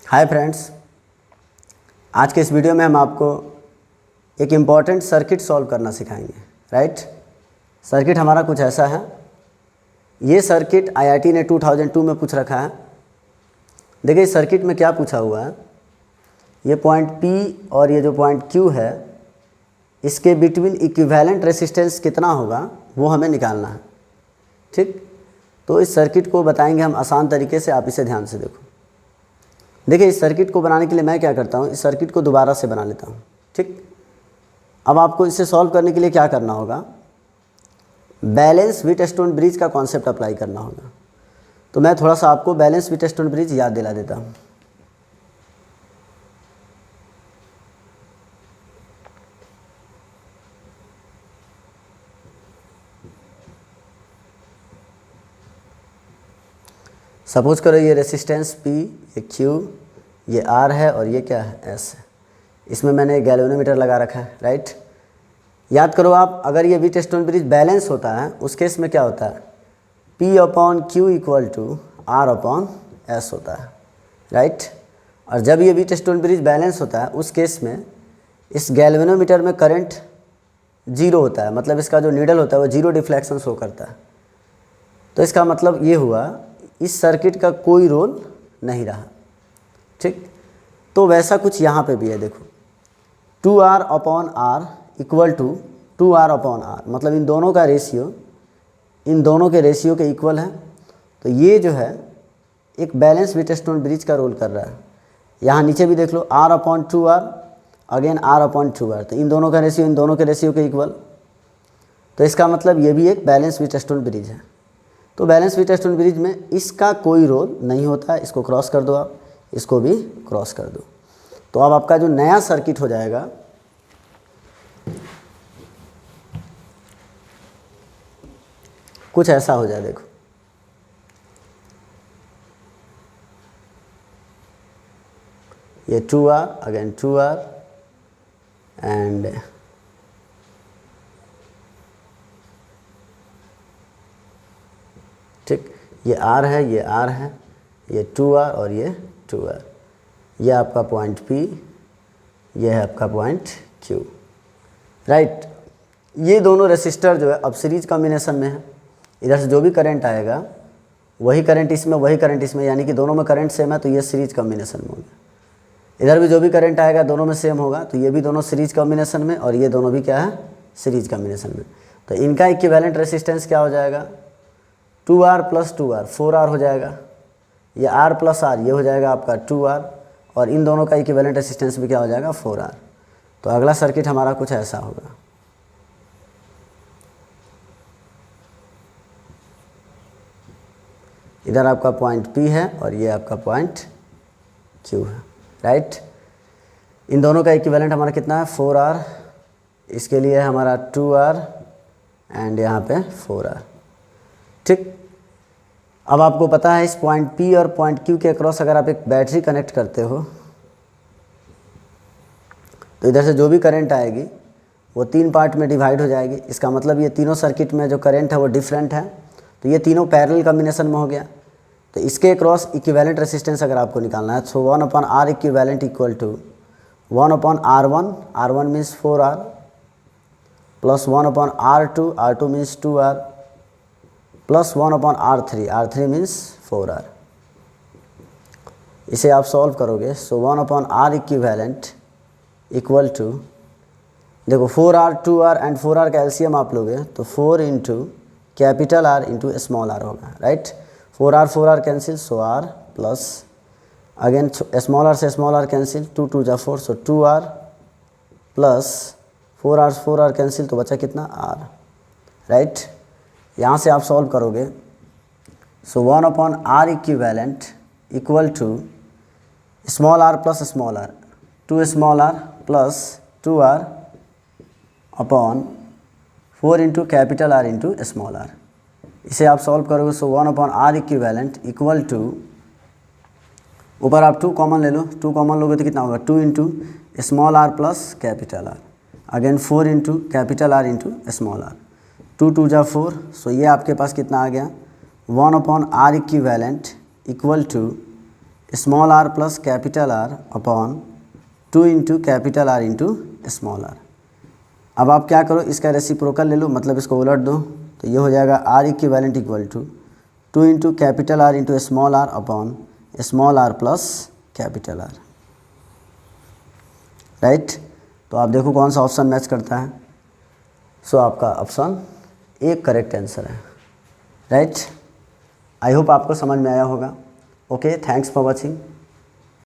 Hi friends, आज के इस वीडियो में हम आपको एक इम्पॉर्टेंट सर्किट सॉल्व करना सिखाएंगे। राइट, सर्किट हमारा कुछ ऐसा है। ये सर्किट आईआईटी ने 2002 में पूछ रखा है। देखिए इस सर्किट में क्या पूछा हुआ है, ये पॉइंट P और ये जो पॉइंट Q है, इसके बिटवीन इक्विवेलेंट रेसिस्टेंस कितना होगा वो हमें निकालना है। ठीक, तो इस सर्किट को बताएंगे हम आसान तरीके से। आप इसे ध्यान से देखो। देखिए इस सर्किट को बनाने के लिए मैं क्या करता हूँ, इस सर्किट को दोबारा से बना लेता हूँ। ठीक, अब आपको इसे सॉल्व करने के लिए क्या करना होगा, बैलेंस व्हीटस्टोन ब्रिज का कॉन्सेप्ट अप्लाई करना होगा। तो मैं थोड़ा सा आपको बैलेंस व्हीटस्टोन ब्रिज याद दिला देता हूँ। सपोज करो ये रेसिस्टेंस P, ये Q, ये R है और ये क्या है, S है। इसमें मैंने गैल्वेनोमीटर लगा रखा है। राइट, याद करो आप, अगर ये व्हीटस्टोन ब्रिज बैलेंस होता है उस केस में क्या होता है, P/Q इक्वल टू R/S होता है। राइट, और जब ये व्हीटस्टोन ब्रिज बैलेंस होता है उस केस में इस गैल्वेनोमीटर में करंट जीरो होता है, मतलब इसका जो नीडल होता है वो जीरो डिफ्लेक्शन शो करता है। तो इसका मतलब ये हुआ इस सर्किट का कोई रोल नहीं रहा। ठीक, तो वैसा कुछ यहाँ पे भी है। देखो 2R/R इक्वल टू 2R/R, मतलब इन दोनों का रेशियो इन दोनों के रेशियो के इक्वल है। तो ये जो है एक बैलेंस व्हीटस्टोन ब्रिज का रोल कर रहा है। यहाँ नीचे भी देख लो R/2R, अगेन R/2R, तो इन दोनों का रेशियो इन दोनों के रेशियो के इक्वल। तो इसका मतलब ये भी एक बैलेंस व्हीटस्टोन ब्रिज है। तो बैलेंस व्हीटस्टोन ब्रिज में इसका कोई रोल नहीं होता है। इसको क्रॉस कर दो आप, इसको भी क्रॉस कर दो। तो अब आपका जो नया सर्किट हो जाएगा कुछ ऐसा हो जाए। देखो ये 2R, अगेन 2R एंड ठीक, ये R है, ये R है, ये 2R और ये 2R। ये आपका पॉइंट P, ये है आपका पॉइंट Q। राइट, ये दोनों रेसिस्टर जो है अब सीरीज कॉम्बिनेशन में है। इधर से जो भी करंट आएगा वही करंट इसमें, वही करंट इसमें, यानी कि दोनों में करंट सेम है, तो ये सीरीज कॉम्बिनेशन में होगा। इधर भी जो भी करंट आएगा दोनों में सेम होगा, तो ये भी दोनों सीरीज कॉम्बिनेशन में और ये दोनों भी क्या है, सीरीज कॉम्बिनेशन में। तो इनका इक्विवेलेंट रेसिस्टेंस क्या हो जाएगा, 2R + 2R 4R हो जाएगा। ये R + R ये हो जाएगा आपका 2R, और इन दोनों का इक्विवेलेंट रेसिस्टेंस भी क्या हो जाएगा, 4R। तो अगला सर्किट हमारा कुछ ऐसा होगा। इधर आपका पॉइंट P है और ये आपका पॉइंट Q है। राइट, इन दोनों का इक्विवेलेंट हमारा कितना है, 4R। इसके लिए हमारा 2R एंड यहाँ पे 4R। ठीक, अब आपको पता है इस पॉइंट P और पॉइंट Q के अक्रॉस अगर आप एक बैटरी कनेक्ट करते हो तो इधर से जो भी करंट आएगी वो 3 पार्ट में डिवाइड हो जाएगी। इसका मतलब ये तीनों सर्किट में जो करंट है वो डिफरेंट है, तो ये तीनों पैरेलल कॉम्बिनेशन में हो गया। तो इसके अक्रॉस इक्विवेलेंट रेसिस्टेंस अगर आपको निकालना है तो 1/R equivalent equal to 1/R1, R1 means 4R, plus 1/R2, R2 means 2R, plus 1/R3, R3 means 4R। इसे आप सॉल्व करोगे, so 1/R equivalent equal to, देखो 4R, 2R एंड 4R का एलसीएम आप लोगे तो 4 into capital R into small r होगा। Right, 4R cancel, सो R plus again small r से स्मॉल r कैंसिल, 2 2 जा 4, सो 2R प्लस 4R कैंसिल, तो बचा कितना, R। राइट, यहाँ से आप सॉल्व करोगे, so 1/R equivalent equal to small r plus small r, 2 small r plus 2R upon 4 into capital R into small r। इसे आप सॉल्व करोगे, so 1/R equivalent equal to, ऊपर आप 2 कॉमन ले लो, 2 कॉमन लोगे तो कितना होगा, 2 into small r plus capital R, again 4 into capital R into small r, 2 2 जा 4, सो ये आपके पास कितना आ गया, 1/R equivalent equal to small R plus capital R upon 2 into capital R into small R. अब आप क्या करो, इसका रेसिप्रोकल ले लो, मतलब इसको उलट दो, तो ये हो जाएगा R equivalent equal to 2 into capital R into small R upon small R plus capital R. Right, तो आप देखो कौन सा ऑप्शन मैच करता है। सो आपका ऑप्शन ए करेक्ट आंसर है। राइट, आई होप आपको समझ में आया होगा। Okay, thanks for watching.